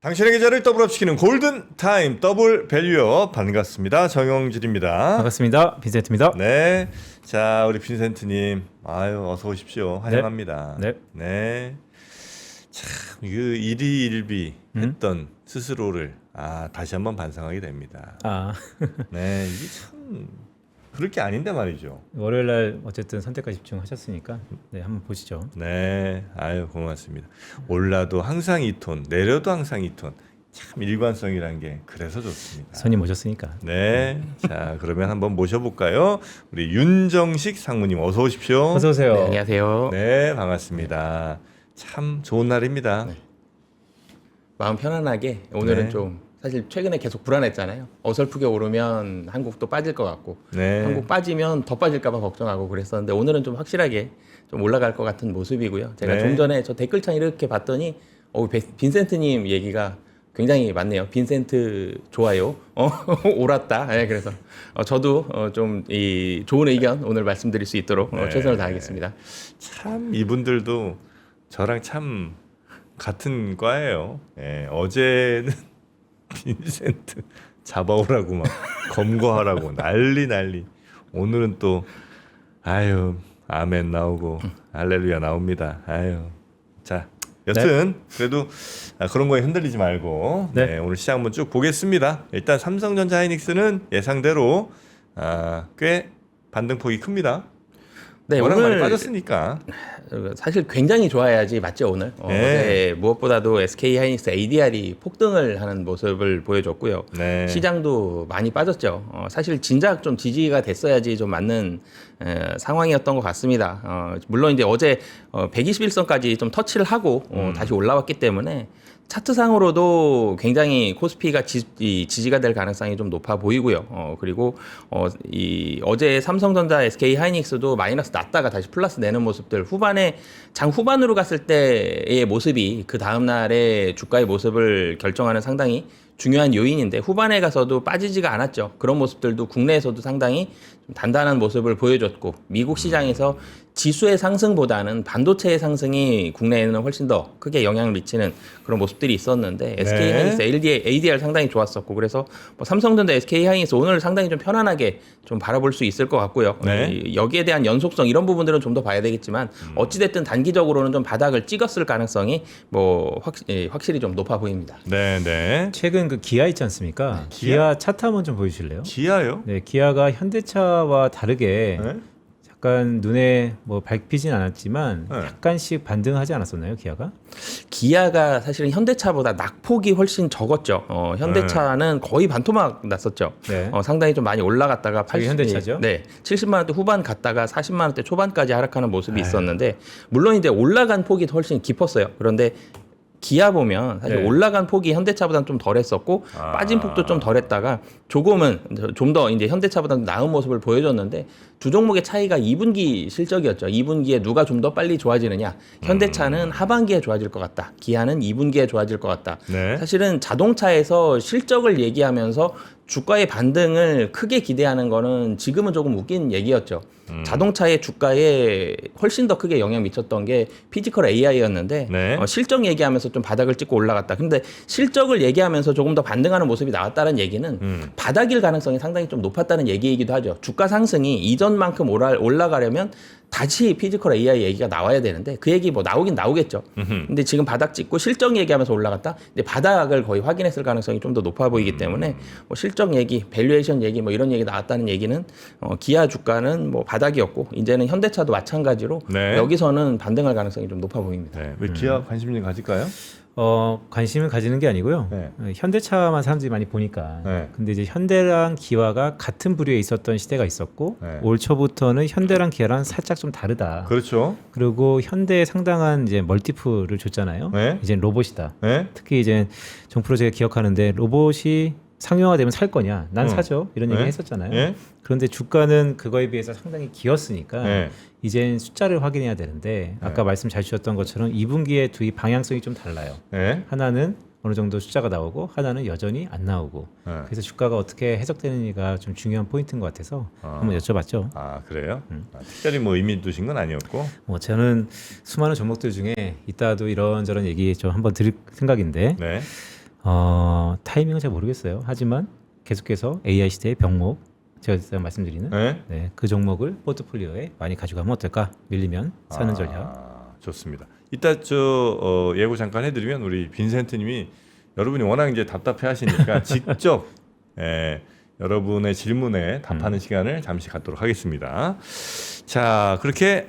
당신의 계좌를 더블업시키는 골든타임 더블 밸류업 반갑습니다. 정영진입니다. 반갑습니다. 빈센트입니다. 네, 자 우리 빈센트님, 아유 어서 오십시오. 환영합니다. 네. 네. 참, 그 일희일비 했던 스스로를 다시 한번 반성하게 됩니다. 네, 이게 참 그럴 게 아닌데 말이죠. 월요일 날 어쨌든 선택과 집중하셨으니까 네, 한번 보시죠. 네, 아유 고맙습니다. 올라도 항상 2톤, 내려도 항상 2톤. 참 일관성이란 게 그래서 좋습니다. 손님 오셨으니까. 네, 자 그러면 한번 모셔볼까요? 우리 윤정식 상무님 어서 오십시오. 어서 오세요. 네, 안녕하세요. 네, 반갑습니다. 참 좋은 날입니다. 네. 마음 편안하게 오늘은 네. 좀 사실 최근에 계속 불안했잖아요. 어설프게 오르면 한국도 빠질 것 같고 네, 한국 빠지면 더 빠질까 봐 걱정하고 그랬었는데 오늘은 좀 확실하게 좀 올라갈 것 같은 모습이고요. 제가 네. 좀 전에 저 댓글창 이렇게 봤더니 빈센트님 얘기가 굉장히 많네요. 빈센트 좋아요. 옳았다. 네, 그래서 저도 좀 이 좋은 의견 오늘 말씀드릴 수 있도록 네. 최선을 다하겠습니다. 참 이분들도 저랑 참 같은 과예요. 예, 어제는 빈센트 잡아오라고 막 검거하라고 난리. 오늘은 또 아유 아멘 나오고 할렐루야 나옵니다. 아유 자 여튼 그래도 그런 거에 흔들리지 말고 네. 오늘 시장 한번 쭉 보겠습니다. 일단 삼성전자 하이닉스는 예상대로 꽤 반등폭이 큽니다. 네, 워낙 많이 오늘 빠졌으니까. 사실 굉장히 좋아야지 맞죠 오늘. 네. 어제 무엇보다도 SK 하이닉스 ADR이 폭등을 하는 모습을 보여줬고요. 네. 시장도 많이 빠졌죠. 사실 진작 좀 지지가 됐어야지 좀 맞는 상황이었던 것 같습니다. 물론 이제 어제 121선까지 좀 터치를 하고 다시 올라왔기 때문에 차트상으로도 굉장히 코스피가 지지가 될 가능성이 좀 높아 보이고요. 그리고 어제 삼성전자, SK 하이닉스도 마이너스 났다가 다시 플러스 내는 모습들 후반에 장 후반으로 갔을 때의 모습이 그 다음 날의 주가의 모습을 결정하는 상당히 중요한 요인인데 후반에 가서도 빠지지가 않았죠. 그런 모습들도 국내에서도 상당히 좀 단단한 모습을 보여줬고 미국 시장에서 지수의 상승보다는 반도체의 상승이 국내에는 훨씬 더 크게 영향을 미치는 그런 모습들이 있었는데 SK 하이닉스 ADR 상당히 좋았었고 그래서 뭐 삼성전자, SK 하이닉스 오늘 상당히 좀 편안하게 좀 바라볼 수 있을 것 같고요. 네. 여기에 대한 연속성 이런 부분들은 좀 더 봐야 되겠지만 어찌됐든 단기적으로는 좀 바닥을 찍었을 가능성이 뭐 확실히 좀 높아 보입니다. 네. 최근 그 기아 있지 않습니까? 기아 차트 한번 좀 보여주실래요? 기아요? 네, 기아가 현대차와 다르게 네? 약간 눈에 뭐 밟히진 않았지만 네. 약간씩 반등하지 않았었나요, 기아가? 기아가 사실은 현대차보다 낙폭이 훨씬 적었죠. 현대차는 거의 반토막 났었죠. 네. 상당히 좀 많이 올라갔다가 저기 현대차죠? 네, 70만 원대 후반 갔다가 40만 원대 초반까지 하락하는 모습이 있었는데 물론 이제 올라간 폭이 훨씬 깊었어요. 그런데 기아 보면 사실 네. 올라간 폭이 현대차보다는 좀 덜했었고 빠진 폭도 좀 덜했다가 조금은 좀 더 이제 현대차보다는 나은 모습을 보여줬는데 두 종목의 차이가 2분기 실적이었죠. 2분기에 누가 좀 더 빨리 좋아지느냐. 현대차는 하반기에 좋아질 것 같다. 기아는 2분기에 좋아질 것 같다. 네. 사실은 자동차에서 실적을 얘기하면서 주가의 반등을 크게 기대하는 거는 지금은 조금 웃긴 얘기였죠. 자동차의 주가에 훨씬 더 크게 영향 미쳤던 게 피지컬 AI였는데 네. 실적 얘기하면서 좀 바닥을 찍고 올라갔다. 근데 실적을 얘기하면서 조금 더 반등하는 모습이 나왔다는 얘기는 바닥일 가능성이 상당히 좀 높았다는 얘기이기도 하죠. 주가 상승이 이전만큼 올라가려면 다시 피지컬 AI 얘기가 나와야 되는데 그 얘기 뭐 나오긴 나오겠죠. 근데 지금 바닥 찍고 실적 얘기하면서 올라갔다. 근데 바닥을 거의 확인했을 가능성이 좀 더 높아 보이기 때문에 뭐 실적 얘기, 밸류에이션 얘기 뭐 이런 얘기 나왔다는 얘기는 기아 주가는 뭐 바닥이었고 이제는 현대차도 마찬가지로 네. 여기서는 반등할 가능성이 좀 높아 보입니다. 네. 왜 기아 관심 좀 가질까요? 관심을 가지는 게 아니고요. 네. 현대차만 사람들이 많이 보니까. 네. 근데 이제 현대랑 기아가 같은 부류에 있었던 시대가 있었고 네. 올 초부터는 현대랑 기아랑 살짝 좀 다르다. 그렇죠. 그리고 현대에 상당한 이제 멀티플을 줬잖아요. 네. 이제 로봇이다. 네. 특히 이제 정프로 제가 기억하는데 로봇이 상용화되면 살 거냐? 난 사죠. 이런 얘기 네. 했었잖아요. 네. 그런데 주가는 그거에 비해서 상당히 기었으니까 네. 이젠 숫자를 확인해야 되는데 아까 말씀 잘 주셨던 것처럼 2분기에 두 방향성이 좀 달라요. 네. 하나는 어느 정도 숫자가 나오고 하나는 여전히 안 나오고 네. 그래서 주가가 어떻게 해석되느냐가 좀 중요한 포인트인 것 같아서 한번 여쭤봤죠. 그래요? 특별히 뭐 의미 두신 건 아니었고. 저는 수많은 종목들 중에 이따도 이런저런 얘기 좀 한번 드릴 생각인데 네. 타이밍은 잘 모르겠어요. 하지만 계속해서 AI 시대의 병목 제가 말씀드리는 네? 네, 그 종목을 포트폴리오에 많이 가져가면 어떨까? 밀리면 사는 전략. 좋습니다. 이따 예고 잠깐 해드리면 우리 빈센트님이 여러분이 워낙 이제 답답해하시니까 직접 여러분의 질문에 답하는 시간을 잠시 갖도록 하겠습니다. 자, 그렇게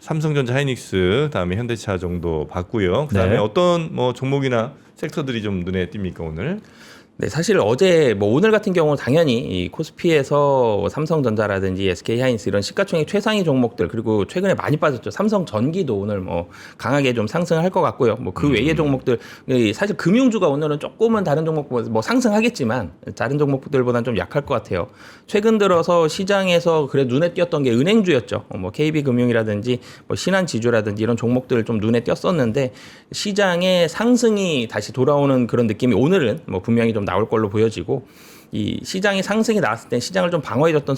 삼성전자, 하이닉스, 그다음에 현대차 정도 봤고요. 그다음에 네. 어떤 뭐 종목이나 섹터들이 좀 눈에 띕니까 오늘? 네, 사실 어제 오늘 같은 경우 당연히 이 코스피에서 삼성전자라든지 SK하이닉스 이런 시가총액 최상위 종목들 그리고 최근에 많이 빠졌죠. 삼성전기도 오늘 강하게 좀 상승할 것 같고요. 그 외의 종목들 사실 금융주가 오늘은 조금은 다른 종목보다 상승하겠지만 다른 종목들보다는 좀 약할 것 같아요. 최근 들어서 시장에서 그래 눈에 띄었던 게 은행주였죠. KB금융이라든지 신한지주라든지 이런 종목들 좀 눈에 띄었었는데 시장의 상승이 다시 돌아오는 그런 느낌이 오늘은 분명히 좀 나올 걸로 보여지고 이 시장이 상승이 나왔을 때 시장을 좀 방어해줬던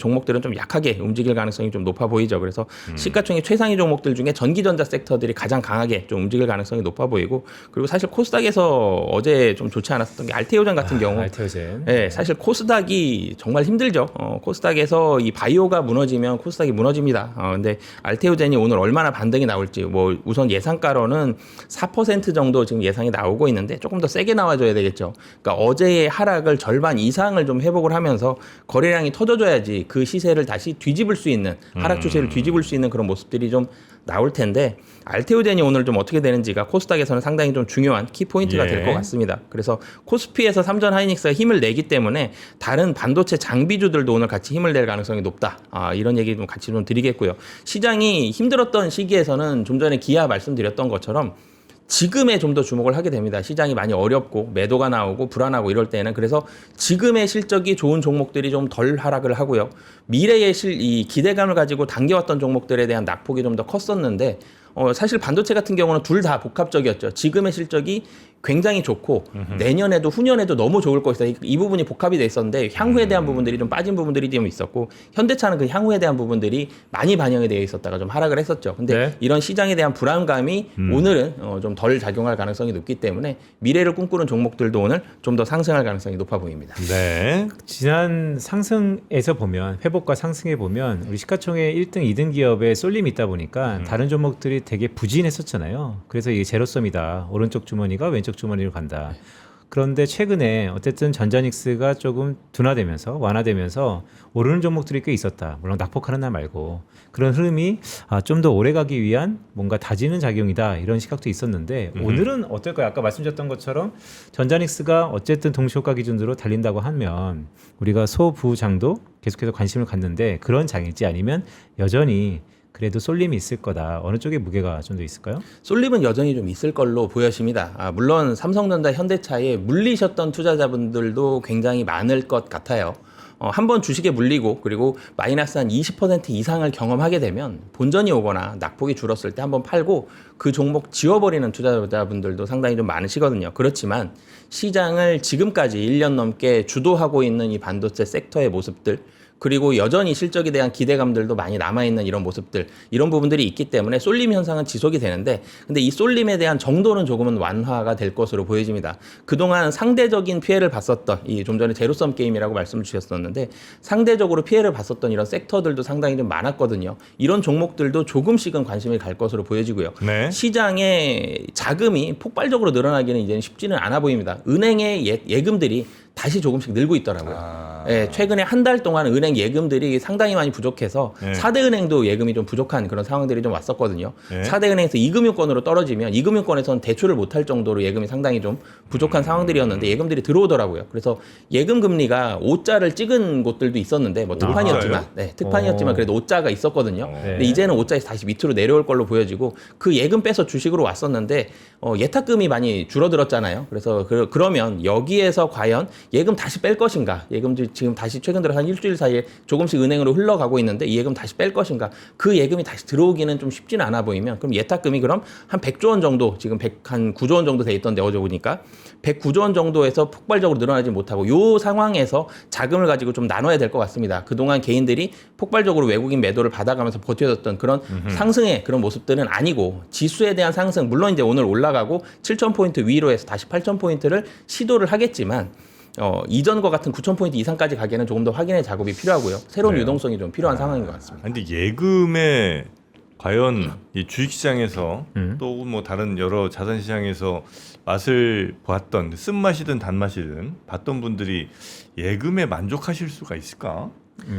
종목들은 좀 약하게 움직일 가능성이 좀 높아 보이죠. 그래서 시가총액 최상위 종목들 중에 전기전자 섹터들이 가장 강하게 좀 움직일 가능성이 높아 보이고 그리고 사실 코스닥에서 어제 좀 좋지 않았었던 게 알테오젠 같은 경우 알테오젠. 네, 사실 코스닥이 정말 힘들죠. 코스닥에서 이 바이오가 무너지면 코스닥이 무너집니다. 근데 알테오젠이 오늘 얼마나 반등이 나올지 우선 예상가로는 4% 정도 지금 예상이 나오고 있는데 조금 더 세게 나와줘야 되겠죠. 그러니까 어제의 하락을 절반 이상을 좀 회복을 하면서 거래량이 터져줘야지 그 시세를 다시 뒤집을 수 있는 하락 추세를 뒤집을 수 있는 그런 모습들이 좀 나올 텐데 알테오젠이 오늘 좀 어떻게 되는지가 코스닥에서는 상당히 좀 중요한 키포인트가 될 것 같습니다. 그래서 코스피에서 삼전 하이닉스가 힘을 내기 때문에 다른 반도체 장비주들도 오늘 같이 힘을 낼 가능성이 높다. 이런 얘기 좀 같이 좀 드리겠고요. 시장이 힘들었던 시기에서는 좀 전에 기아 말씀드렸던 것처럼 지금에 좀 더 주목을 하게 됩니다. 시장이 많이 어렵고 매도가 나오고 불안하고 이럴 때는 그래서 지금의 실적이 좋은 종목들이 좀 덜 하락을 하고요. 미래의 이 기대감을 가지고 당겨왔던 종목들에 대한 낙폭이 좀 더 컸었는데 사실 반도체 같은 경우는 둘 다 복합적이었죠. 지금의 실적이 굉장히 좋고 내년에도 후년에도 너무 좋을 것이다. 이 부분이 복합이 돼 있었는데 향후에 대한 부분들이 좀 빠진 부분들이 좀 있었고 현대차는 그 향후에 대한 부분들이 많이 반영이 되어 있었다가 좀 하락을 했었죠. 근데 네. 이런 시장에 대한 불안감이 오늘은 좀 덜 작용할 가능성이 높기 때문에 미래를 꿈꾸는 종목들도 오늘 좀 더 상승할 가능성이 높아 보입니다. 네. 지난 상승에서 보면 회복과 상승에 보면 우리 시가총액 1등, 2등 기업에 쏠림이 있다 보니까 다른 종목들이 되게 부진했었잖아요. 그래서 이게 제로섬이다. 오른쪽 주머니가 왼쪽 주머니로 간다. 그런데 최근에 어쨌든 전자닉스가 조금 둔화되면서 완화되면서 오르는 종목들이 꽤 있었다. 물론 낙폭하는 날 말고 그런 흐름이 좀 더 오래 가기 위한 뭔가 다지는 작용이다. 이런 시각도 있었는데 오늘은 어떨까요? 아까 말씀드렸던 것처럼 전자닉스가 어쨌든 동시효과 기준으로 달린다고 하면 우리가 소부장도 계속해서 관심을 갖는데 그런 장일지 아니면 여전히 그래도 쏠림이 있을 거다. 어느 쪽에 무게가 좀 더 있을까요? 쏠림은 여전히 좀 있을 걸로 보여집니다. 물론 삼성전자, 현대차에 물리셨던 투자자분들도 굉장히 많을 것 같아요. 한번 주식에 물리고 그리고 마이너스 한 20% 이상을 경험하게 되면 본전이 오거나 낙폭이 줄었을 때 한번 팔고 그 종목 지워버리는 투자자분들도 상당히 좀 많으시거든요. 그렇지만 시장을 지금까지 1년 넘게 주도하고 있는 이 반도체 섹터의 모습들 그리고 여전히 실적에 대한 기대감들도 많이 남아있는 이런 모습들 이런 부분들이 있기 때문에 쏠림 현상은 지속이 되는데 근데 이 쏠림에 대한 정도는 조금은 완화가 될 것으로 보여집니다. 그동안 상대적인 피해를 봤었던 이 좀 전에 제로섬 게임이라고 말씀을 주셨었는데 상대적으로 피해를 봤었던 이런 섹터들도 상당히 좀 많았거든요. 이런 종목들도 조금씩은 관심이 갈 것으로 보여지고요. 네. 시장에 자금이 폭발적으로 늘어나기는 이제는 쉽지는 않아 보입니다. 은행의 예금들이 다시 조금씩 늘고 있더라고요. 예, 최근에 한 달 동안 은행 예금들이 상당히 많이 부족해서 네. 4대 은행도 예금이 좀 부족한 그런 상황들이 좀 왔었거든요. 네. 4대 은행에서 2금융권으로 떨어지면 2금융권에서는 대출을 못할 정도로 예금이 상당히 좀 부족한 상황들이었는데 예금들이 들어오더라고요. 그래서 예금 금리가 5자를 찍은 곳들도 있었는데 특판이었지만, 특판이었지만 그래도 5자가 있었거든요. 네. 근데 이제는 5자에서 다시 밑으로 내려올 걸로 보여지고 그 예금 빼서 주식으로 왔었는데 예탁금이 많이 줄어들었잖아요. 그래서 그러면 여기에서 과연 예금 다시 뺄 것인가, 예금들이 지금 다시 최근 들어 한 일주일 사이에 조금씩 은행으로 흘러가고 있는데 이 예금 다시 뺄 것인가, 그 예금이 다시 들어오기는 좀 쉽지는 않아 보이면 그럼 예탁금이 그럼 한 100조 원 정도, 지금 한 9조 원 정도 돼 있던데 어제 보니까 109조 원 정도에서 폭발적으로 늘어나지 못하고 요 상황에서 자금을 가지고 좀 나눠야 될 것 같습니다. 그동안 개인들이 폭발적으로 외국인 매도를 받아가면서 버텨줬던 그런 상승의 그런 모습들은 아니고, 지수에 대한 상승, 물론 이제 오늘 올라가고 7,000포인트 위로 해서 다시 8,000포인트를 시도를 하겠지만 이전과 같은 9,000포인트 이상까지 가기에는 조금 더 확인의 작업이 필요하고요. 새로운 그래요. 유동성이 좀 필요한 상황인 것 같습니다. 근데 예금에 과연 이 주식시장에서 또 뭐 다른 여러 자산시장에서 맛을 보았던, 쓴맛이든 단맛이든 봤던 분들이 예금에 만족하실 수가 있을까?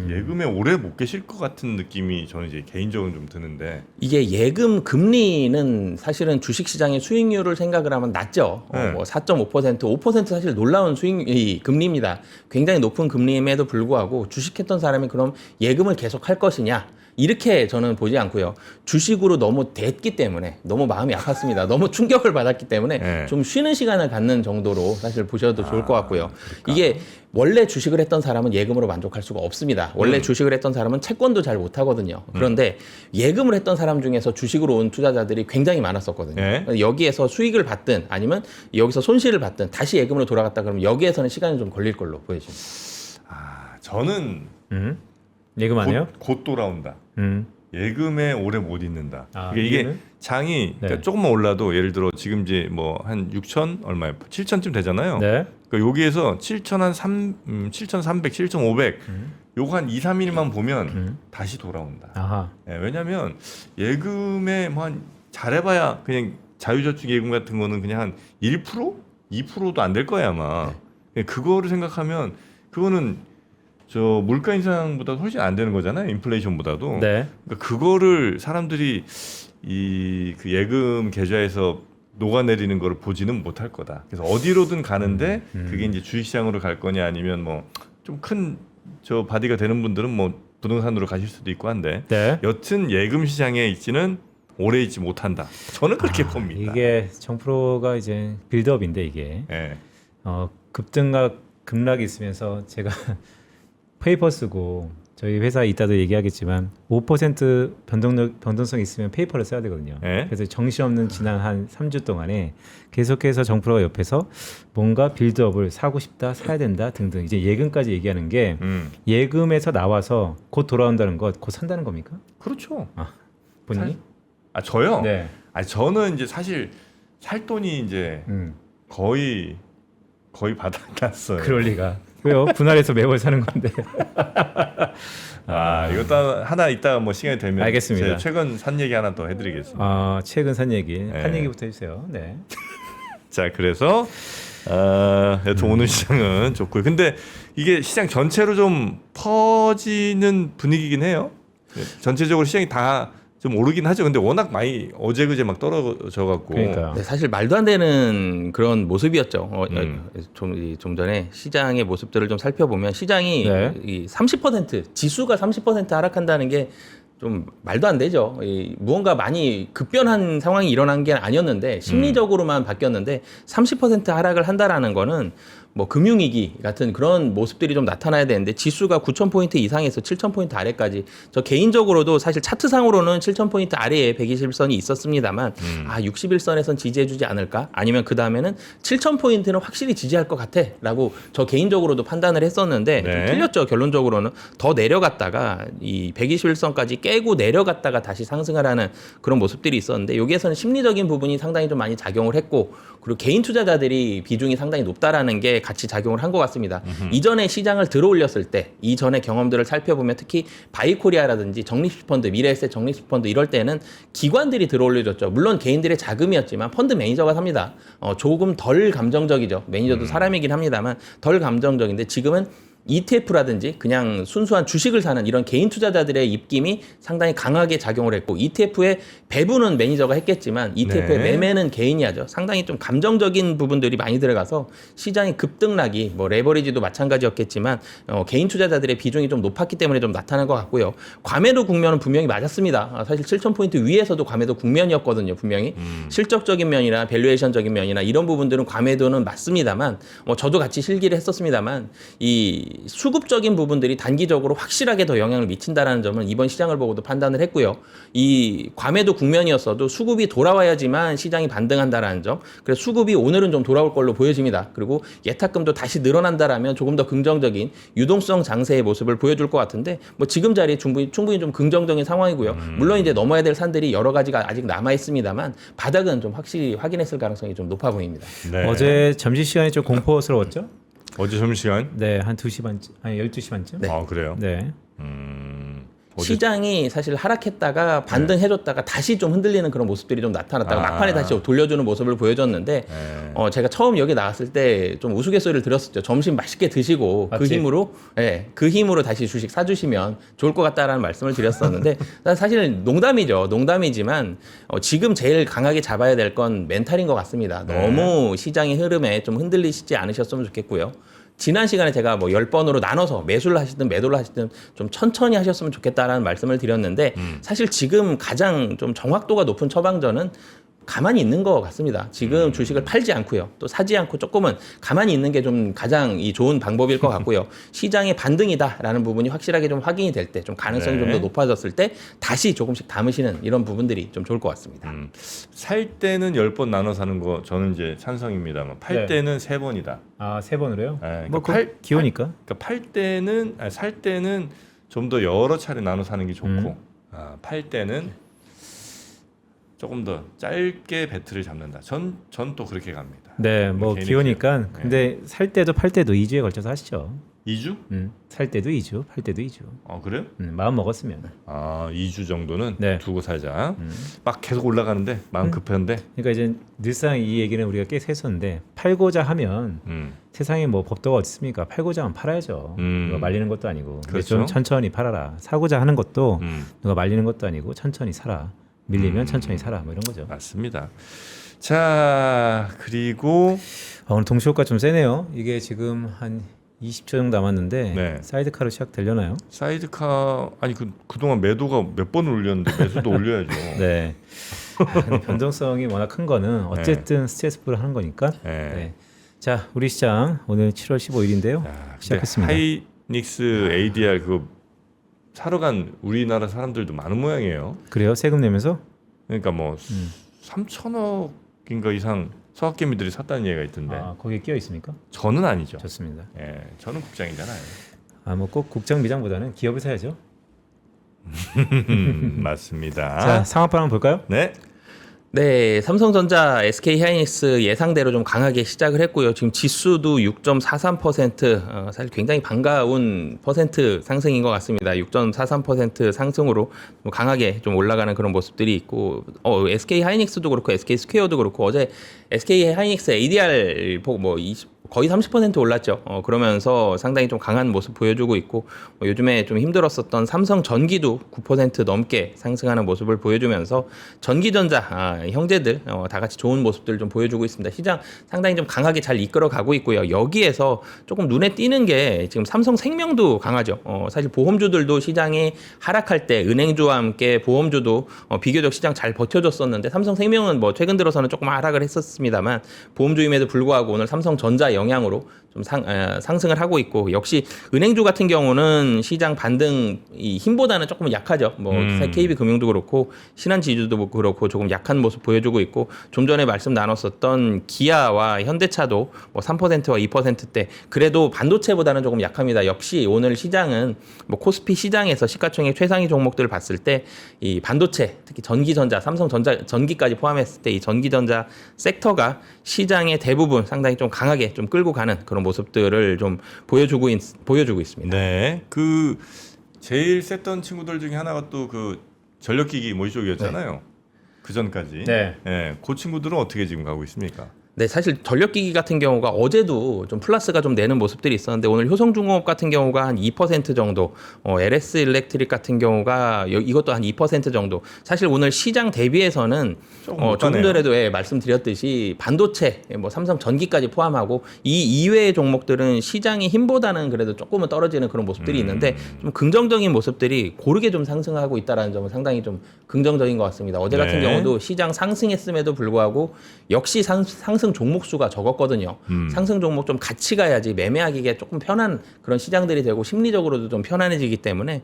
예금에 오래 못 계실 것 같은 느낌이 저는 이제 개인적으로 좀 드는데, 이게 예금 금리는 사실은 주식시장의 수익률을 생각을 하면 낮죠. 네. 뭐 4.5%, 5% 사실 놀라운 수익 금리입니다. 굉장히 높은 금리임에도 불구하고 주식했던 사람이 그럼 예금을 계속 할 것이냐? 이렇게 저는 보지 않고요. 주식으로 너무 됐기 때문에 너무 마음이 아팠습니다. 너무 충격을 받았기 때문에 네. 좀 쉬는 시간을 갖는 정도로 사실 보셔도 좋을 것 같고요. 이게 원래 주식을 했던 사람은 예금으로 만족할 수가 없습니다. 원래 주식을 했던 사람은 채권도 잘 못하거든요. 그런데 예금을 했던 사람 중에서 주식으로 온 투자자들이 굉장히 많았었거든요. 네. 여기에서 수익을 받든 아니면 여기서 손실을 받든 다시 예금으로 돌아갔다 그러면 여기에서는 시간이 좀 걸릴 걸로 보여집니다. 저는 예금 안 해요? 곧 돌아온다. 예금에 오래 못 있는다. 아, 그러니까 이게 이유는? 장이 그러니까 네. 조금만 올라도, 예를 들어 지금 이제 뭐 한 6천 얼마에 7천쯤 되잖아요. 네. 그러니까 여기에서 7,300, 7,500 요거 한 2, 3일만 보면 다시 돌아온다. 아하. 예, 왜냐면 예금에 뭐 한 잘해봐야 그냥 자유저축 예금 같은 거는 그냥 한 1%? 2%도 안 될 거야 아마. 그거를 생각하면 그거는 저 물가 인상보다 훨씬 안 되는 거잖아요. 인플레이션보다도. 네. 그러니까 그거를 사람들이 이 그 예금 계좌에서 녹아내리는 거를 보지는 못할 거다. 그래서 어디로든 가는데 그게 이제 주식시장으로 갈 거냐 아니면 뭐 좀 큰 저 바디가 되는 분들은 뭐 부동산으로 가실 수도 있고 한데, 네. 여튼 예금 시장에 있지는 오래 있지 못한다. 저는 그렇게 봅니다. 이게 정프로가 이제 빌드업인데 이게 예. 급등락 급락이 있으면서 제가 페이퍼 쓰고, 저희 회사 이따도 얘기하겠지만 5% 변동성 있으면 페이퍼를 써야 되거든요. 네. 그래서 정신없는 지난 한 3주 동안에 계속해서 정프로가 옆에서 뭔가 빌드업을 사고 싶다, 사야 된다 등등, 이제 예금까지 얘기하는 게 예금에서 나와서 곧 돌아온다는 것, 곧 산다는 겁니까? 그렇죠. 본인이? 저요? 네. 저는 이제 사실 살 돈이 이제 거의 바닥났어요. 그럴 리가. 왜요? 분할해서 매월 사는 건데. 이것도 하나 이따가 뭐 시간이 되면 알겠습니다. 제가 최근 산 얘기 하나 더 해드리겠습니다. 최근 산 얘기. 네. 한 얘기부터 해주세요. 네. 자, 그래서 여튼 오늘 시장은 좋고요. 근데 이게 시장 전체로 좀 퍼지는 분위기긴 해요. 전체적으로 시장이 다 좀 오르긴 하죠. 근데 워낙 많이 어제 그제 막 떨어져 갖고. 그러니까. 네, 사실 말도 안 되는 그런 모습이었죠. 좀 전에 시장의 모습들을 좀 살펴보면 시장이 네. 이 30% 지수가 30% 하락한다는 게 좀 말도 안 되죠. 무언가 많이 급변한 상황이 일어난 게 아니었는데 심리적으로만 바뀌었는데 30% 하락을 한다라는 거는 뭐 금융위기 같은 그런 모습들이 좀 나타나야 되는데, 지수가 9,000포인트 이상에서 7,000포인트 아래까지, 저 개인적으로도 사실 차트상으로는 7,000포인트 아래에 121선이 있었습니다만 61선에선 지지해주지 않을까? 아니면 그 다음에는 7,000포인트는 확실히 지지할 것 같아 라고 저 개인적으로도 판단을 했었는데 네. 좀 틀렸죠. 결론적으로는 더 내려갔다가 이 121선까지 깨고 내려갔다가 다시 상승을 하는 그런 모습들이 있었는데, 여기에서는 심리적인 부분이 상당히 좀 많이 작용을 했고, 그리고 개인 투자자들이 비중이 상당히 높다라는 게 같이 작용을 한 것 같습니다. 이전에 시장을 들어올렸을 때 이전의 경험들을 살펴보면 특히 바이코리아라든지 적립식펀드, 미래에셋 적립식펀드 이럴 때는 기관들이 들어올려줬죠. 물론 개인들의 자금이었지만 펀드 매니저가 삽니다. 조금 덜 감정적이죠. 매니저도 사람이긴 합니다만 덜 감정적인데, 지금은 ETF라든지 그냥 순수한 주식을 사는 이런 개인 투자자들의 입김이 상당히 강하게 작용을 했고 ETF의 배분은 매니저가 했겠지만 ETF의 네. 매매는 개인이 하죠. 상당히 좀 감정적인 부분들이 많이 들어가서 시장의 급등락이 뭐 레버리지도 마찬가지였겠지만 개인 투자자들의 비중이 좀 높았기 때문에 좀 나타난 것 같고요. 과매도 국면은 분명히 맞았습니다. 사실 7,000포인트 위에서도 과매도 국면이었거든요. 분명히 실적적인 면이나 밸류에이션적인 면이나 이런 부분들은 과매도는 맞습니다만 저도 같이 실기를 했었습니다만 이 수급적인 부분들이 단기적으로 확실하게 더 영향을 미친다라는 점은 이번 시장을 보고도 판단을 했고요. 이 과매도 국면이었어도 수급이 돌아와야지만 시장이 반등한다라는 점. 그래서 수급이 오늘은 좀 돌아올 걸로 보여집니다. 그리고 예탁금도 다시 늘어난다라면 조금 더 긍정적인 유동성 장세의 모습을 보여줄 것 같은데 뭐 지금 자리에 충분히 좀 긍정적인 상황이고요. 물론 이제 넘어야 될 산들이 여러 가지가 아직 남아 있습니다만 바닥은 좀 확실히 확인했을 가능성이 좀 높아 보입니다. 네. 어제 점심시간이 좀 공포스러웠죠? 어제 점심시간? 네, 한 2시 반쯤, 아니 12시 반쯤? 아 그래요? 네. 어제- 시장이 사실 하락했다가 반등해줬다가 다시 좀 흔들리는 그런 모습들이 좀 나타났다가 막판에 다시 돌려주는 모습을 보여줬는데 제가 처음 여기 나왔을 때 좀 우스갯소리를 들었었죠. 점심 맛있게 드시고 맞지? 그 힘으로 다시 주식 사주시면 좋을 것 같다라는 말씀을 드렸었는데 사실 농담이죠. 농담이지만 지금 제일 강하게 잡아야 될 건 멘탈인 것 같습니다. 너무 시장의 흐름에 좀 흔들리시지 않으셨으면 좋겠고요. 지난 시간에 제가 뭐 10번으로 나눠서 매수를 하시든 매도를 하시든 좀 천천히 하셨으면 좋겠다라는 말씀을 드렸는데 사실 지금 가장 좀 정확도가 높은 처방전은 가만히 있는 것 같습니다. 지금 주식을 팔지 않고요. 또 사지 않고 조금은 가만히 있는 게 좀 가장 이 좋은 방법일 것 같고요. 시장의 반등이다라는 부분이 확실하게 좀 확인이 될 때, 좀 가능성이 좀 더 높아졌을 때 다시 조금씩 담으시는 이런 부분들이 좀 좋을 것 같습니다. 살 때는 10번 나눠 사는 거 저는 이제 찬성입니다만 팔 네. 때는 3번이다. 아, 3번으로요? 네, 뭐 그러니까 기호니까. 그러니까 살 때는 좀 더 여러 차례 나눠 사는 게 좋고 팔 때는 조금 더 짧게 배틀을 잡는다. 전 또 그렇게 갑니다. 네, 뭐 개인의 기호니까. 기호. 근데 살 때도 팔 때도 2주에 걸쳐서 하시죠. 2주? 살 때도 2주, 팔 때도 2주. 그래요? 마음 먹었으면. 2주 정도는 네. 두고 살자. 막 계속 올라가는데 마음 급한데. 그러니까 이제 늘상 이 얘기는 우리가 계속 했었는데 팔고자 하면 세상에 뭐 법도가 어디 있습니까? 팔고자 하면 팔아야죠. 누가 말리는 것도 아니고. 근데 그렇죠. 좀 천천히 팔아라. 사고자 하는 것도 음. 누가 말리는 것도 아니고 천천히 사라. 밀리면 천천히 사라. 뭐 이런 거죠. 맞습니다. 자, 그리고 오늘 동시효과 좀 세네요. 이게 지금 한 20초 정도 남았는데 네. 사이드카로 시작되려나요? 사이드카 아니 그동안 매도가 몇 번을 올렸는데 매수도 올려야죠. 네. 근데 변동성이 워낙 큰 거는 어쨌든 스트레스풀을 하는 거니까. 네. 네. 자, 우리 시장 오늘 7월 15일인데요. 시작했습니다. 하이닉스 ADR 그거 사러 간 우리나라 사람들도 많은 모양이에요. 그래요? 세금 내면서? 그러니까 뭐 3천억인가 이상 서학개미들이 샀다는 얘기가 있던데 아, 거기에 끼어 있습니까? 저는 아니죠. 좋습니다. 예, 저는 국장이잖아요. 뭐 꼭 국장 미장보다는 기업을 사야죠. 맞습니다. 자, 상황 한번 볼까요? 네. 네, 삼성전자, SK하이닉스 예상대로 좀 강하게 시작을 했고요. 지금 지수도 6.43%, 사실 굉장히 반가운 퍼센트 상승인 것 같습니다. 6.43% 상승으로 강하게 좀 올라가는 그런 모습들이 있고, SK하이닉스도 그렇고 SK스퀘어도 그렇고 어제 SK하이닉스 ADR 보고 거의 30% 올랐죠. 그러면서 상당히 좀 강한 모습 보여주고 있고 요즘에 좀 힘들었었던 삼성전기도 9% 넘게 상승하는 모습을 보여주면서 전기전자 형제들 다 같이 좋은 모습들을 좀 보여주고 있습니다. 시장 상당히 좀 강하게 잘 이끌어가고 있고요. 여기에서 조금 눈에 띄는 게 지금 삼성생명도 강하죠. 사실 보험주들도 시장이 하락할 때 은행주와 함께 보험주도 비교적 시장 잘 버텨줬었는데 삼성생명은 뭐 최근 들어서는 조금 하락을 했었습니다만 보험주임에도 불구하고 오늘 삼성전자 영향으로 좀 상승을 하고 있고 역시 은행주 같은 경우는 시장 반등 이 힘보다는 조금 약하죠. KB금융도 그렇고 신한지주도 그렇고 조금 약한 모습 보여주고 있고 좀 전에 말씀 나눴었던 기아와 현대차도 3%와 2%대 그래도 반도체보다는 조금 약합니다. 역시 오늘 시장은 코스피 시장에서 시가총액 최상위 종목들을 봤을 때 이 반도체 특히 전기전자, 삼성전자 전기까지 포함했을 때 이 전기전자 섹터가 시장의 대부분 상당히 좀 강하게 좀 끌고 가는 그런 모습들을 좀 보여주고 있습니다. 네. 그 제일 셌던 친구들 중에 하나가 또 그 전력기기 모의 쪽이었잖아요. 그 전까지. 네. 그 친구들은 어떻게 지금 가고 있습니까? 네, 사실 전력기기 같은 경우가 어제도 좀 플러스가 좀 내는 모습들이 있었는데 오늘 효성중공업 같은 경우가 한 2% 정도, LS 일렉트릭 같은 경우가 이것도 한 2% 정도. 사실 오늘 시장 대비해서는 조금 전에도 말씀드렸듯이 반도체, 뭐 삼성 전기까지 포함하고 이 이외의 종목들은 시장의 힘보다는 그래도 조금은 떨어지는 그런 모습들이 있는데 좀 긍정적인 모습들이 고르게 좀 상승하고 있다는 점은 상당히 좀 긍정적인 것 같습니다. 어제 같은 경우도 시장 상승했음에도 불구하고 역시 상승 종목 수가 적었거든요. 상승 종목 좀 같이 가야지 매매하기가 조금 편한 그런 시장들이 되고 심리적으로도 좀 편안해지기 때문에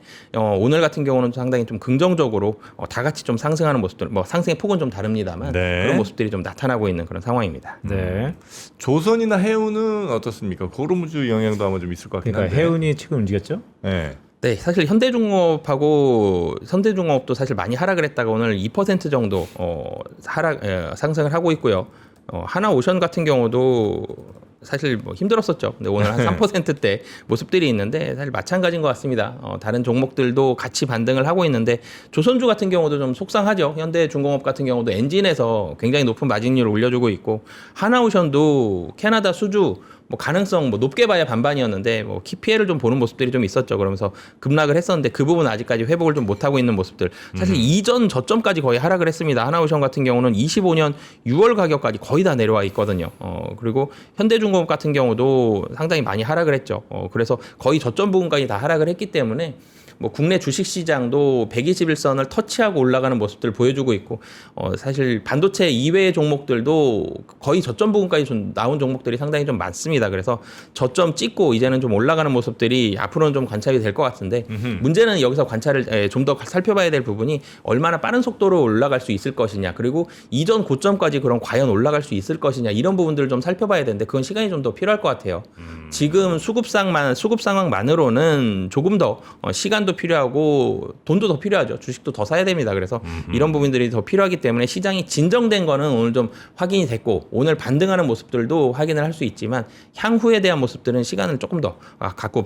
오늘 같은 경우는 상당히 좀 긍정적으로 다 같이 좀 상승하는 모습들, 뭐 상승의 폭은 좀 다릅니다만 그런 모습들이 좀 나타나고 있는 그런 상황입니다. 네. 조선이나 해운은 어떻습니까? 고르무주 영향도 아마 좀 있을 것 같긴 한데. 그러니까 해운이 최근 움직였죠? 네. 네, 사실 현대중공업하고 현대중공업도 사실 많이 하락을 했다가 오늘 2% 정도 상승을 하고 있고요. 하나오션 같은 경우도 사실 뭐 힘들었었죠. 근데 오늘 한 3%대 모습들이 있는데 사실 마찬가지인 것 같습니다. 다른 종목들도 같이 반등을 하고 있는데 조선주 같은 경우도 좀 속상하죠. 현대중공업 같은 경우도 엔진에서 굉장히 높은 마진율을 올려주고 있고 하나오션도 캐나다 수주 뭐 가능성 뭐 높게 봐야 반반이었는데 뭐 키 피해를 좀 보는 모습들이 좀 있었죠. 그러면서 급락을 했었는데 그 부분 아직까지 회복을 좀 못하고 있는 모습들. 사실 이전 저점까지 거의 하락을 했습니다. 하나오션 같은 경우는 25년 6월 가격까지 거의 다 내려와 있거든요. 그리고 현대중공업 같은 경우도 상당히 많이 하락을 했죠. 그래서 거의 저점 부분까지 다 하락을 했기 때문에 뭐 국내 주식 시장도 121선을 터치하고 올라가는 모습들을 보여주고 있고 사실 반도체 이외의 종목들도 거의 저점 부분까지 좀 나온 종목들이 상당히 좀 많습니다. 그래서 저점 찍고 이제는 좀 올라가는 모습들이 앞으로는 좀 관찰이 될 것 같은데 문제는 여기서 관찰을 좀 더 살펴봐야 될 부분이 얼마나 빠른 속도로 올라갈 수 있을 것이냐, 그리고 이전 고점까지 그럼 과연 올라갈 수 있을 것이냐, 이런 부분들을 좀 살펴봐야 되는데 그건 시간이 좀 더 필요할 것 같아요. 지금 수급 상황만으로는 조금 더 시간도 필요하고 돈도 더 필요하죠. 주식도 더 사야 됩니다. 그래서 이런 부분들이 더 필요하기 때문에 시장이 진정된 거는 오늘 좀 확인이 됐고 오늘 반등하는 모습들도 확인을 할 수 있지만 향후에 대한 모습들은 시간을 조금 더 갖고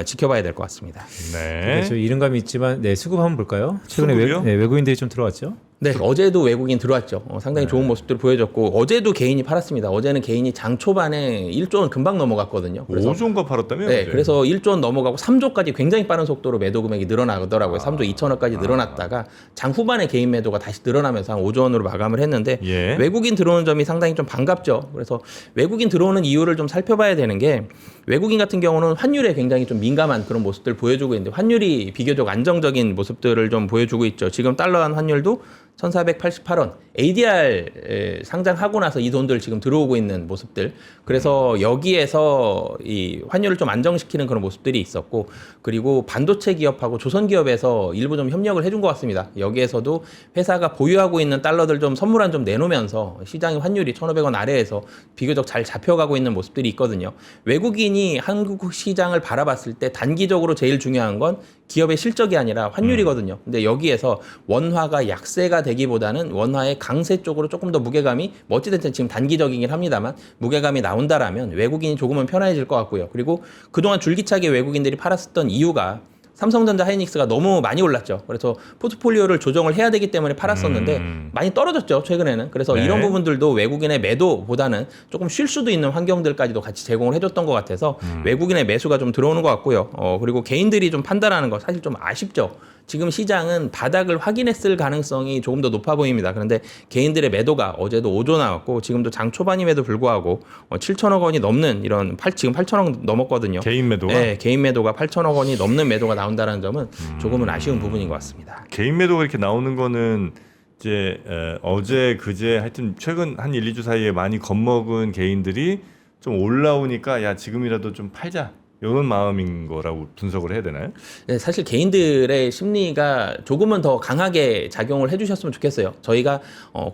지켜봐야 될 것 같습니다. 네. 그래서 이른감이 있지만 수급 한번 볼까요? 최근에 수급이요? 외국인들이 좀 들어왔죠? 네, 어제도 외국인 들어왔죠. 상당히 좋은 모습들을 보여줬고 어제도 개인이 팔았습니다. 어제는 개인이 장 초반에 1조 원 금방 넘어갔거든요. 그래서 5조인가 팔았다며? 네, 그래서 1조 원 넘어가고 3조까지 굉장히 빠른 속도로 매도 금액이 늘어나더라고요. 3조 2천억까지 늘어났다가 장 후반에 개인 매도가 다시 늘어나면서 한 5조 원으로 마감을 했는데 외국인 들어오는 점이 상당히 좀 반갑죠. 그래서 외국인 들어오는 이유를 좀 살펴봐야 되는 게 외국인 같은 경우는 환율에 굉장히 좀 민감한 그런 모습들을 보여주고 있는데 환율이 비교적 안정적인 모습들을 좀 보여주고 있죠. 지금 달러 한 환율도 1,488원. ADR 상장하고 나서 이 돈들 지금 들어오고 있는 모습들. 그래서 여기에서 이 환율을 좀 안정시키는 그런 모습들이 있었고, 그리고 반도체 기업하고 조선 기업에서 일부 좀 협력을 해준 것 같습니다. 여기에서도 회사가 보유하고 있는 달러들 좀 선물한 좀 내놓으면서 시장의 환율이 1,500원 아래에서 비교적 잘 잡혀가고 있는 모습들이 있거든요. 외국인이 한국 시장을 바라봤을 때 단기적으로 제일 중요한 건 기업의 실적이 아니라 환율이거든요. 근데 여기에서 원화가 약세가 되기보다는 원화의 강세 쪽으로 조금 더 무게감이, 뭐 어찌됐든 지금 단기적이긴 합니다만 무게감이 나온다라면 외국인이 조금은 편안해질 것 같고요. 그리고 그동안 줄기차게 외국인들이 팔았었던 이유가 삼성전자 하이닉스가 너무 많이 올랐죠. 그래서 포트폴리오를 조정을 해야 되기 때문에 팔았었는데 많이 떨어졌죠, 최근에는. 그래서 이런 부분들도 외국인의 매도보다는 조금 쉴 수도 있는 환경들까지도 같이 제공을 해줬던 것 같아서 외국인의 매수가 좀 들어오는 것 같고요. 그리고 개인들이 좀 판단하는 거 사실 좀 아쉽죠. 지금 시장은 바닥을 확인했을 가능성이 조금 더 높아 보입니다. 그런데 개인들의 매도가 어제도 5조 나왔고 지금도 장 초반임에도 불구하고 7천억 원이 넘는 이런 지금 8천억 넘었거든요. 개인 매도가? 네, 개인 매도가 8천억 원이 넘는 매도가 나온다는 점은 조금은 아쉬운 부분인 것 같습니다. 개인 매도가 이렇게 나오는 거는 이제 어제 그제 하여튼 최근 한 1, 2주 사이에 많이 겁먹은 개인들이 좀 올라오니까 야 지금이라도 좀 팔자. 이런 마음인 거라고 분석을 해야 되나요? 네, 사실 개인들의 심리가 조금은 더 강하게 작용을 해주셨으면 좋겠어요. 저희가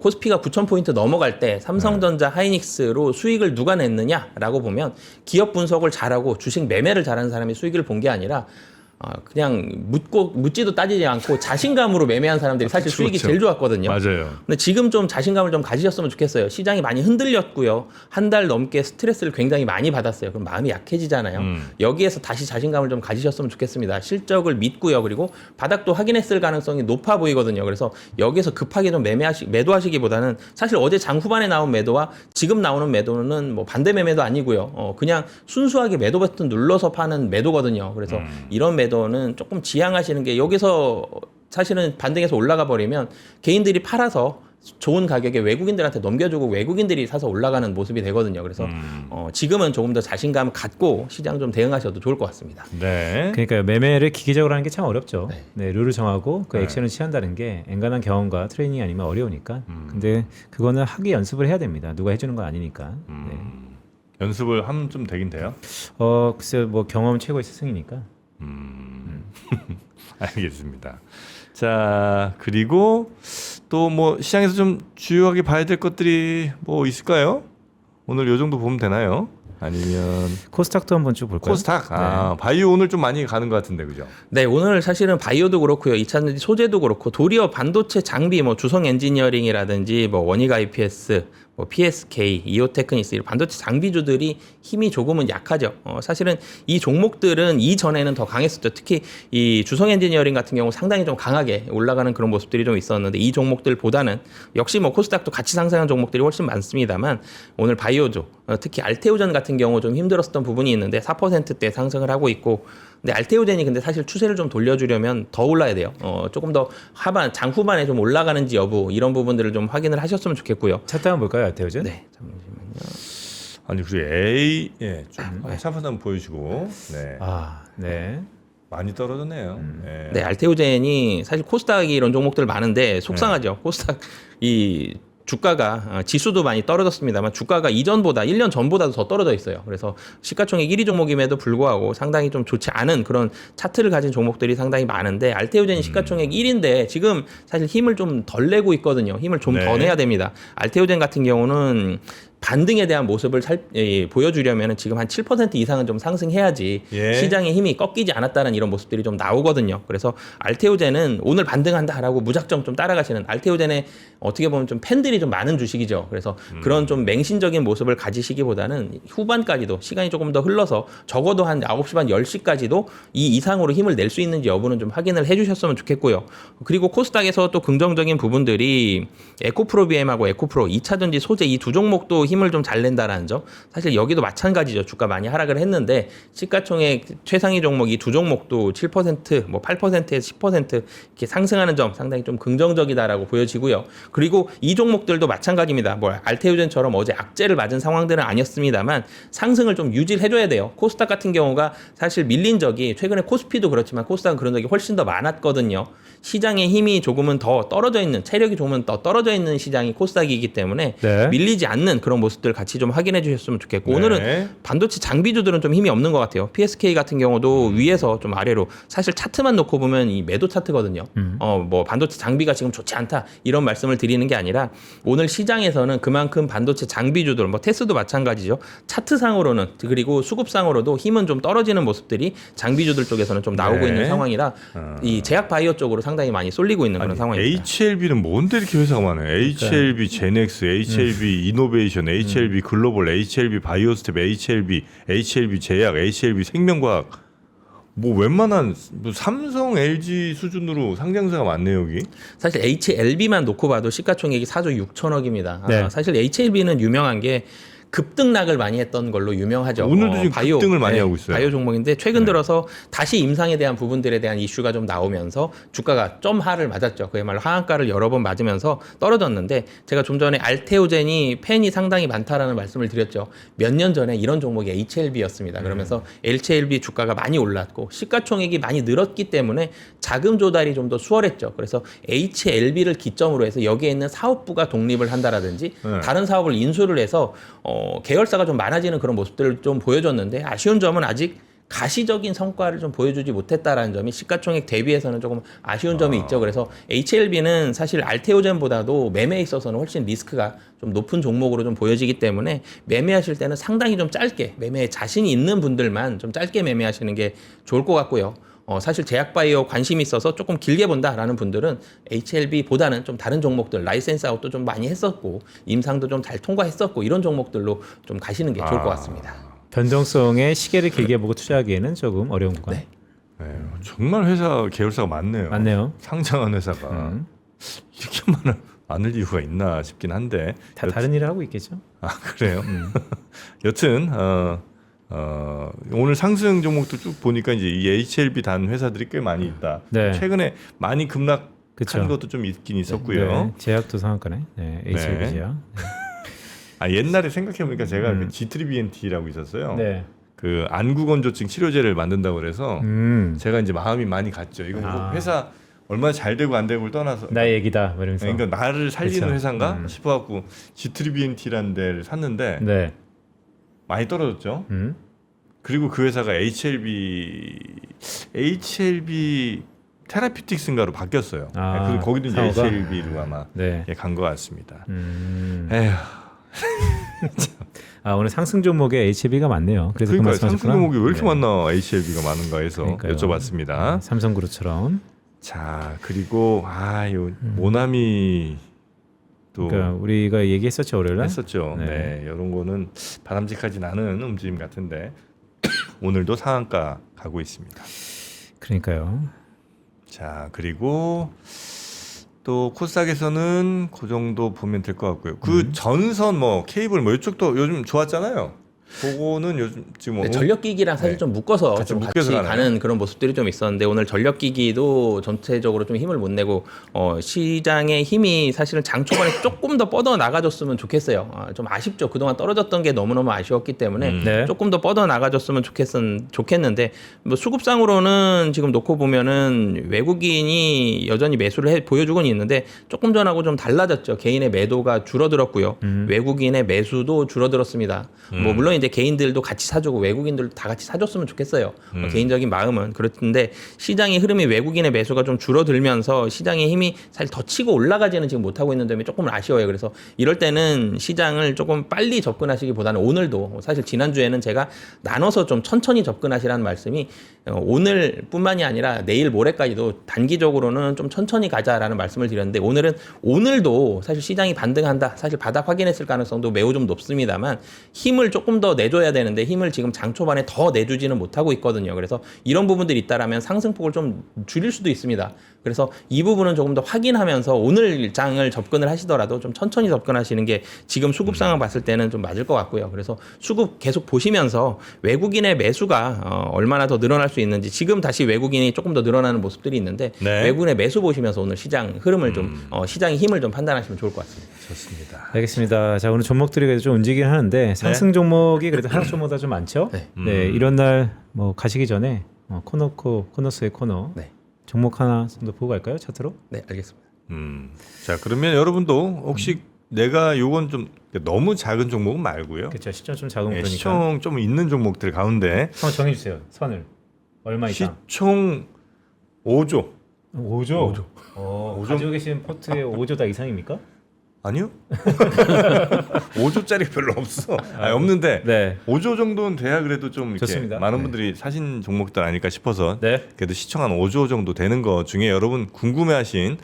코스피가 9,000포인트 넘어갈 때 삼성전자 하이닉스로 수익을 누가 냈느냐라고 보면 기업 분석을 잘하고 주식 매매를 잘하는 사람이 수익을 본 게 아니라 그냥 묻지도 따지지 않고 자신감으로 매매한 사람들이 사실 수익이 제일 좋았거든요. 맞아요. 근데 지금 좀 자신감을 좀 가지셨으면 좋겠어요. 시장이 많이 흔들렸고요. 한 달 넘게 스트레스를 굉장히 많이 받았어요. 그럼 마음이 약해지잖아요. 여기에서 다시 자신감을 좀 가지셨으면 좋겠습니다. 실적을 믿고요. 그리고 바닥도 확인했을 가능성이 높아 보이거든요. 그래서 여기에서 급하게 좀 매도하시기보다는 사실 어제 장 후반에 나온 매도와 지금 나오는 매도는 뭐 반대 매매도 아니고요. 그냥 순수하게 매도 버튼 눌러서 파는 매도거든요. 그래서 이런 매도는 조금 지양하시는 게 여기서 사실은 반등해서 올라가 버리면 개인들이 팔아서 좋은 가격에 외국인들한테 넘겨주고 외국인들이 사서 올라가는 모습이 되거든요. 그래서 지금은 조금 더 자신감 갖고 시장 좀 대응하셔도 좋을 것 같습니다. 네. 그러니까 매매를 기계적으로 하는 게 참 어렵죠. 네. 네, 룰을 정하고 그 네. 액션을 취한다는 게 엔간한 경험과 트레이닝이 아니면 어려우니까. 근데 그거는 하기 연습을 해야 됩니다. 누가 해주는 건 아니니까. 네. 연습을 하면 좀 되긴 돼요. 글쎄 뭐 경험 최고의 스승이니까. 알겠습니다. 자, 그리고 또 뭐 시장에서 좀 주요하게 봐야 될 것들이 뭐 있을까요? 오늘 요 정도 보면 되나요? 아니면 코스닥도 한번 쭉 볼까요? 코스닥? 바이오 오늘 좀 많이 가는 것 같은데, 그죠? 네, 오늘 사실은 바이오도 그렇고요. 2차전지 소재도 그렇고 도리어 반도체 장비 뭐 주성 엔지니어링이라든지 뭐 원익 IPS, 뭐 PSK, 이오테크니스 이런 반도체 장비주들이 힘이 조금은 약하죠. 사실은 이 종목들은 이전에는 더 강했었죠. 특히 이 주성 엔지니어링 같은 경우 상당히 좀 강하게 올라가는 그런 모습들이 좀 있었는데 이 종목들보다는 역시 뭐 코스닥도 같이 상승한 종목들이 훨씬 많습니다만 오늘 바이오조 특히 알테오전 같은 경우 좀 힘들었던 부분이 있는데 4%대 상승을 하고 있고 근데 알테오젠이 근데 사실 추세를 좀 돌려주려면 더 올라야 돼요. 조금 더 장 후반에 좀 올라가는지 여부 이런 부분들을 좀 확인을 하셨으면 좋겠고요. 차트 한번 볼까요, 알테오젠? 네, 잠시만요. 아니, 그리고 차트 한번 보여주고. 네. 네. 많이 떨어졌네요. 네. 네, 알테오젠이 사실 코스닥이 이런 종목들 많은데 속상하죠. 코스닥 이 주가가 지수도 많이 떨어졌습니다만 주가가 이전보다 1년 전보다도 더 떨어져 있어요. 그래서 시가총액 1위 종목임에도 불구하고 상당히 좀 좋지 않은 그런 차트를 가진 종목들이 상당히 많은데 알테오젠이 시가총액 1위인데 지금 사실 힘을 좀 덜 내고 있거든요. 힘을 좀 더 내야 됩니다. 알테오젠 같은 경우는 반등에 대한 모습을 보여주려면 지금 한 7% 이상은 좀 상승해야지 시장의 힘이 꺾이지 않았다는 이런 모습들이 좀 나오거든요. 그래서 알테오젠은 오늘 반등한다라고 무작정 좀 따라가시는 알테오젠의 어떻게 보면 좀 팬들이 좀 많은 주식이죠. 그래서 그런 좀 맹신적인 모습을 가지시기보다는 후반까지도 시간이 조금 더 흘러서 적어도 한 9시 반 10시까지도 이 이상으로 힘을 낼 수 있는지 여부는 좀 확인을 해주셨으면 좋겠고요. 그리고 코스닥에서 또 긍정적인 부분들이 에코프로비엠하고 에코프로 2차전지 소재 이 두 종목도 힘을 좀 잘 낸다라는 점. 사실 여기도 마찬가지죠. 주가 많이 하락을 했는데 시가총액 최상위 종목 이 두 종목도 7%, 뭐 8%에서 10% 이렇게 상승하는 점 상당히 좀 긍정적이다라고 보여지고요. 그리고 이 종목들도 마찬가지입니다. 뭐 알테오젠처럼 어제 악재를 맞은 상황들은 아니었습니다만 상승을 좀 유지를 해줘야 돼요. 코스닥 같은 경우가 사실 밀린 적이 최근에 코스피도 그렇지만 코스닥은 그런 적이 훨씬 더 많았거든요. 시장의 힘이 조금은 더 떨어져 있는 체력이 조금은 더 떨어져 있는 시장이 코스닥이기 때문에 밀리지 않는 그런 모습들 같이 좀 확인해 주셨으면 좋겠고 오늘은 반도체 장비주들은 좀 힘이 없는 것 같아요. PSK 같은 경우도 위에서 좀 아래로 사실 차트만 놓고 보면 이 매도 차트거든요. 뭐 반도체 장비가 지금 좋지 않다 이런 말씀을 드리는 게 아니라 오늘 시장에서는 그만큼 반도체 장비주들 뭐 테스도 마찬가지죠. 차트상으로는 그리고 수급상으로도 힘은 좀 떨어지는 모습들이 장비주들 쪽에서는 좀 나오고 있는 상황이라 이 제약 바이오 쪽으로 상당히 많이 쏠리고 있는 그런 상황입니다. HLB는 뭔데 이렇게 회사가 많아요? HLB 제넥스, HLB 이노베이션, HLB 글로벌, HLB 바이오스텝, HLB 제약, HLB 생명과학. 뭐 웬만한 뭐 삼성, LG 수준으로 상장사가 많네요 여기. 사실 HLB만 놓고 봐도 시가총액이 4조 6천억입니다. 네. 사실 HLB는 유명한 게 급등락을 많이 했던 걸로 유명하죠. 오늘도 지금 급등을 많이 하고 있어요. 바이오 종목인데 최근 들어서 다시 임상에 대한 부분들에 대한 이슈가 좀 나오면서 주가가 좀 하를 맞았죠. 그야말로 하한가를 여러 번 맞으면서 떨어졌는데 제가 좀 전에 알테오젠이 팬이 상당히 많다라는 말씀을 드렸죠. 몇 년 전에 이런 종목이 HLB였습니다. 그러면서 HLB 주가가 많이 올랐고 시가총액이 많이 늘었기 때문에 자금 조달이 좀 더 수월했죠. 그래서 HLB를 기점으로 해서 여기에 있는 사업부가 독립을 한다라든지 다른 사업을 인수를 해서 계열사가 좀 많아지는 그런 모습들을 좀 보여줬는데 아쉬운 점은 아직 가시적인 성과를 좀 보여주지 못했다라는 점이 시가총액 대비해서는 조금 아쉬운 점이 있죠. 그래서 HLB는 사실 알테오젠보다도 매매에 있어서는 훨씬 리스크가 좀 높은 종목으로 좀 보여지기 때문에 매매하실 때는 상당히 좀 짧게 매매에 자신이 있는 분들만 좀 짧게 매매하시는 게 좋을 것 같고요. 사실 제약바이오 관심이 있어서 조금 길게 본다라는 분들은 HLB보다는 좀 다른 종목들 라이센스 아웃도 좀 많이 했었고 임상도 좀 잘 통과했었고 이런 종목들로 좀 가시는 게 좋을 것 같습니다. 변동성의 시계를 길게 보고 투자하기에는 조금 어려운 구간. 네. 네, 정말 회사 계열사가 많네요. 맞네요. 상장한 회사가 이렇게 많을 이유가 있나 싶긴 한데 다 다른 일을 하고 있겠죠. 아 그래요. 여튼 오늘 상승 종목도 쭉 보니까 이제 이 HLB 단 회사들이 꽤 많이 있다. 네. 최근에 많이 급락한 그쵸. 것도 좀 있긴 있었고요. 네, 제약도 상한가네. 네, HLB 네. 제약. 아 옛날에 생각해보니까 제가 그 G3BNT라고 있었어요. 네. 그 안구건조증 치료제를 만든다고 그래서 제가 이제 마음이 많이 갔죠. 이거 뭐 회사 얼마나 잘 되고 안 되고를 떠나서 나의 얘기다. 뭐 이러면서. 그러니까 나를 살리는 그쵸. 회사인가 싶어갖고 G3BNT라는 데를 샀는데 네. 많이 떨어졌죠. 그리고 그 회사가 HLB 테라피틱스인가로 바뀌었어요. 아, 그리고 거기도 이제 상호가? HLB로 아마 네. 간 것 같습니다. 음. 에휴, 오늘 상승 종목에 HLB가 많네요. 그래서 그 그러니까 말씀하셨구나. 상승 종목이 왜 이렇게 네. 많나 HLB가 많은가 해서 그러니까요. 여쭤봤습니다. 네, 삼성그룹처럼. 자 그리고 요 모나미 또 그러니까 우리가 얘기했었죠 월요일날. 했었죠. 네. 네. 이런 거는 바람직하진 않은 움직임 같은데 오늘도 상한가 가고 있습니다. 그러니까요. 자 그리고 또 코스닥에서는 그 정도 보면 될 것 같고요. 그 전선 뭐 케이블 뭐 이쪽도 요즘 좋았잖아요. 그거는 요즘 지금 네, 전력기기랑 사실 네. 좀 묶어서 같이 좀 묶여서 같이 가나요? 가는 그런 모습들이 좀 있었는데 오늘 전력기기도 전체적으로 좀 힘을 못 내고 시장의 힘이 사실은 장 초반에 조금 더 뻗어 나가줬으면 좋겠어요. 좀 아쉽죠. 그동안 떨어졌던 게 너무너무 아쉬웠기 때문에 네. 조금 더 뻗어 나가줬으면 좋겠는데 뭐 수급상으로는 지금 놓고 보면은 외국인이 여전히 매수를 보여주고는 있는데 조금 전하고 좀 달라졌죠. 개인의 매도가 줄어들었고요. 외국인의 매수도 줄어들었습니다. 뭐 물론 이제 개인들도 같이 사주고 외국인들도 다 같이 사줬으면 좋겠어요. 개인적인 마음은 그렇는데 시장의 흐름이 외국인의 매수가 좀 줄어들면서 시장의 힘이 사실 더 치고 올라가지는 지금 못하고 있는 점이 조금 아쉬워요. 그래서 이럴 때는 시장을 조금 빨리 접근하시기보다는 오늘도 사실 지난주에는 제가 나눠서 좀 천천히 접근하시라는 말씀이 오늘뿐만이 아니라 내일 모레까지도 단기적으로는 좀 천천히 가자라는 말씀을 드렸는데 오늘도 사실 시장이 반등한다. 사실 바닥 확인했을 가능성도 매우 좀 높습니다만 힘을 조금 더 내줘야 되는데 힘을 지금 장 초반에 더 내주지는 못하고 있거든요. 그래서 이런 부분들이 있다라면 상승폭을 좀 줄일 수도 있습니다. 그래서 이 부분은 조금 더 확인하면서 오늘 장을 접근을 하시더라도 좀 천천히 접근하시는 게 지금 수급 상황 봤을 때는 좀 맞을 것 같고요. 그래서 수급 계속 보시면서 외국인의 매수가 얼마나 더 늘어날 수 있는지 지금 다시 외국인이 조금 더 늘어나는 모습들이 있는데 네. 외국인의 매수 보시면서 오늘 시장 흐름을 좀 시장의 힘을 좀 판단하시면 좋을 것 같습니다. 좋습니다. 알겠습니다. 자 오늘 종목들이 그래도 좀 움직이긴 하는데 상승 종목이 그래도 하락 종목보다 좀 많죠. 네. 네, 이런 날 뭐 가시기 전에 코너스의 코너 네. 종목 하나 정도 보고 갈까요? 차트로? 네, 알겠습니다. 자 그러면 여러분도 혹시 내가 요건 좀 너무 작은 종목은 말고요. 그렇죠. 시점 좀 작은 네, 거니까. 시총 좀 있는 종목들 가운데 한번 정해 주세요. 선을 얼마 이상? 시총 5조 5조. 가지고 계신 포트에 5조 다 이상입니까? 아니요? 5조짜리 별로 없어. 없는데 네. 5조 정도는 돼야 그래도 좀 이렇게 좋습니다. 많은 분들이 사신 종목들 아닐까 싶어서 네. 그래도 시총 한 5조 정도 되는 거 중에 여러분 궁금해하신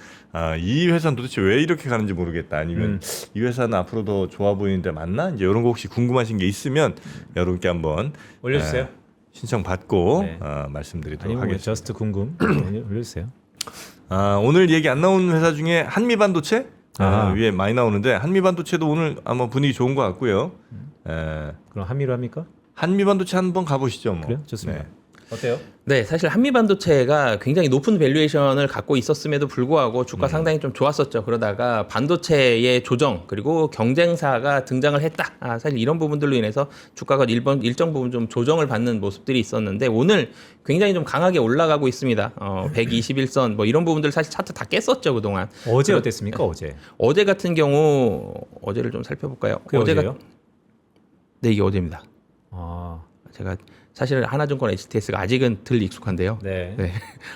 이 회사는 도대체 왜 이렇게 가는지 모르겠다 아니면 이 회사는 앞으로 더 좋아 보이는데 맞나? 이제 이런 거 혹시 궁금하신 게 있으면 여러분께 한번 올려주세요. 신청 받고 네. 말씀드리도록 아니면 하겠습니다. 저스트 궁금 올려주세요. 오늘 얘기 안 나오는 회사 중에 한미반도체 아하. 위에 많이 나오는데 한미반도체도 오늘 아마 분위기 좋은 것 같고요. 그럼 한미로 합니까? 한미반도체 한번 가보시죠. 뭐. 그래요? 좋습니다. 네. 어때요? 네, 사실 한미반도체가 굉장히 높은 밸류에이션을 갖고 있었음에도 불구하고 주가 상당히 좀 좋았었죠. 그러다가 반도체의 조정 그리고 경쟁사가 등장을 했다. 사실 이런 부분들로 인해서 주가가 일정 부분 좀 조정을 받는 모습들이 있었는데 오늘 굉장히 좀 강하게 올라가고 있습니다. 121선 뭐 이런 부분들 사실 차트 다 깼었죠 그동안. 어제 어땠습니까? 어제. 어제 같은 경우 어제를 좀 살펴볼까요? 그게 어제요? 네, 이게 어제입니다. 제가 사실 하나증권 HTS가 아직은 덜 익숙한데요. 네. 네.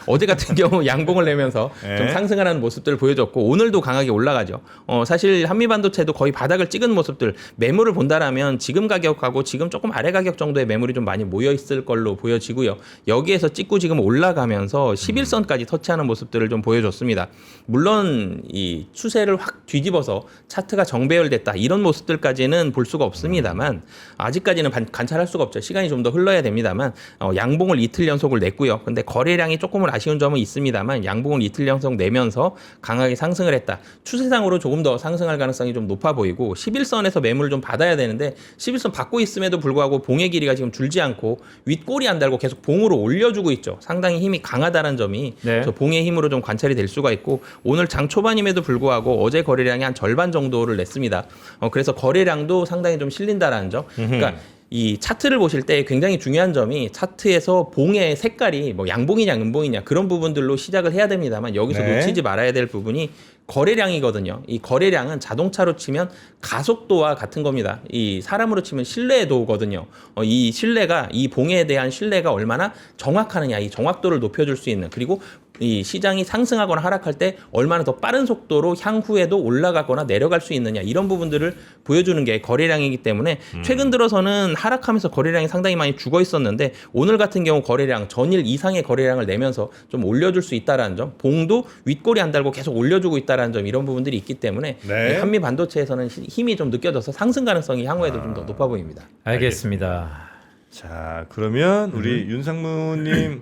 어제 같은 경우 양봉을 내면서 네. 좀 상승하는 모습들을 보여줬고 오늘도 강하게 올라가죠. 사실 한미반도체도 거의 바닥을 찍은 모습들 매물을 본다라면 지금 가격하고 지금 조금 아래 가격 정도의 매물이 좀 많이 모여 있을 걸로 보여지고요. 여기에서 찍고 지금 올라가면서 11선까지 터치하는 모습들을 좀 보여줬습니다. 물론 이 추세를 확 뒤집어서 차트가 정배열됐다 이런 모습들까지는 볼 수가 없습니다만 아직까지는 관찰할 수가 없죠. 시간이 좀 더 흘러야 됩니다만 양봉을 이틀 연속을 냈고요. 근데 거래량이 조금은 아쉬운 점은 있습니다만 양봉을 이틀 연속 내면서 강하게 상승을 했다. 추세상으로 조금 더 상승할 가능성이 좀 높아 보이고 11선에서 매물을 좀 받아야 되는데 11선 받고 있음에도 불구하고 봉의 길이가 지금 줄지 않고 윗꼬리 안 달고 계속 봉으로 올려주고 있죠. 상당히 힘이 강하다는 점이 네. 저 봉의 힘으로 좀 관찰이 될 수가 있고 오늘 장 초반임에도 불구하고 어제 거래량이 한 절반 정도를 냈습니다. 그래서 거래량도 상당히 좀 실린다라는 점. 그러니까 이 차트를 보실 때 굉장히 중요한 점이 차트에서 봉의 색깔이 뭐 양봉이냐 음봉이냐 그런 부분들로 시작을 해야 됩니다만 여기서 네. 놓치지 말아야 될 부분이 거래량이거든요. 이 거래량은 자동차로 치면 가속도와 같은 겁니다. 이 사람으로 치면 신뢰도거든요. 이 신뢰가 이 봉에 대한 신뢰가 얼마나 정확하느냐 이 정확도를 높여줄 수 있는 그리고 이 시장이 상승하거나 하락할 때 얼마나 더 빠른 속도로 향후에도 올라가거나 내려갈 수 있느냐 이런 부분들을 보여주는 게 거래량이기 때문에 최근 들어서는 하락하면서 거래량이 상당히 많이 죽어 있었는데 오늘 같은 경우 거래량 전일 이상의 거래량을 내면서 좀 올려줄 수 있다라는 점 봉도 윗꼬리 안 달고 계속 올려주고 있다라는 점 이런 부분들이 있기 때문에 네. 한미 반도체에서는 힘이 좀 느껴져서 상승 가능성이 향후에도 좀 더 높아 보입니다. 알겠습니다. 자, 그러면 우리 윤상무님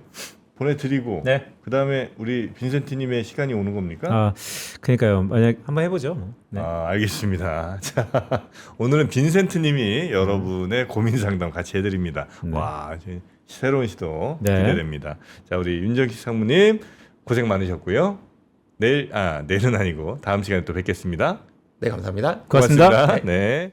보내드리고 네. 그 다음에 우리 빈센티님의 시간이 오는 겁니까? 아, 그러니까요. 만약 한번 해보죠. 뭐. 네. 아, 알겠습니다. 자, 오늘은 빈센트님이 여러분의 고민 상담 같이 해드립니다. 네. 와, 새로운 시도 네. 기대됩니다. 자, 우리 윤정식 상무님 고생 많으셨고요. 내일은 아니고 다음 시간에 또 뵙겠습니다. 네, 감사합니다. 고맙습니다. 고맙습니다. 네.